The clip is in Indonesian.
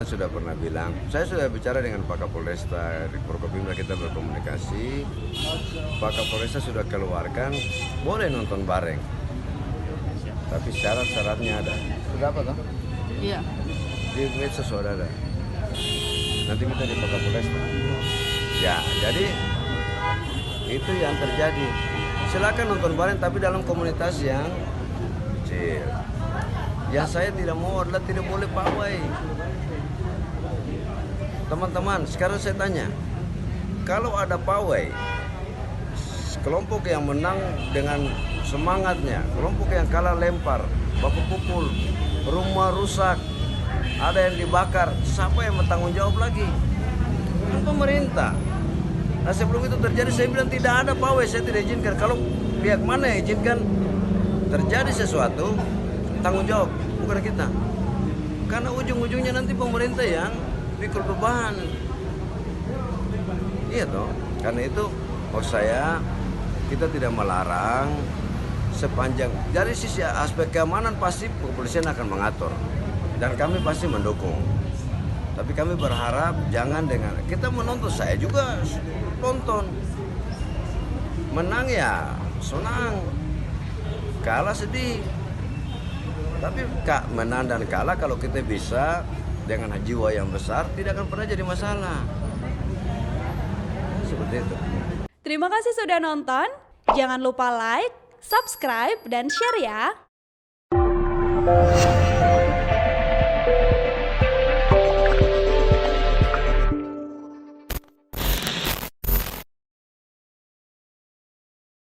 Sudah pernah bilang, saya sudah bicara dengan Pak Kapolresta, di Forkopimda kita berkomunikasi. Pak Kapolresta sudah keluarkan, boleh nonton bareng, tapi syarat-syaratnya ada. Sudah apa toh? Iya. Di medsos sudah ada. Nanti minta di Pak Kapolresta. Ya, jadi itu yang terjadi. Silakan nonton bareng, tapi dalam komunitas yang kecil. Yang saya tidak mau adalah tidak boleh pawai. Teman-teman, sekarang saya tanya, kalau ada pawai, kelompok yang menang dengan semangatnya, kelompok yang kalah lempar, baku pukul, rumah rusak, ada yang dibakar, siapa yang bertanggung jawab lagi? Kan pemerintah. Nah, sebelum itu terjadi saya bilang tidak ada pawai, saya tidak izinkan. Kalau pihak mana yang izinkan terjadi sesuatu, tanggung jawab bukan kita. Karena ujung-ujungnya nanti pemerintah yang pikul beban. Iya toh. Karena itu maksud saya kita tidak melarang sepanjang dari sisi aspek keamanan pasti kepolisian akan mengatur dan kami pasti mendukung. Tapi kami berharap jangan dengan kita menonton, saya juga nonton. Menang ya senang, kalah sedih. Tapi menang dan kalah kalau kita bisa dengan jiwa yang besar tidak akan pernah jadi masalah. Seperti itu. Terima kasih sudah nonton. Jangan lupa like, subscribe, dan share ya.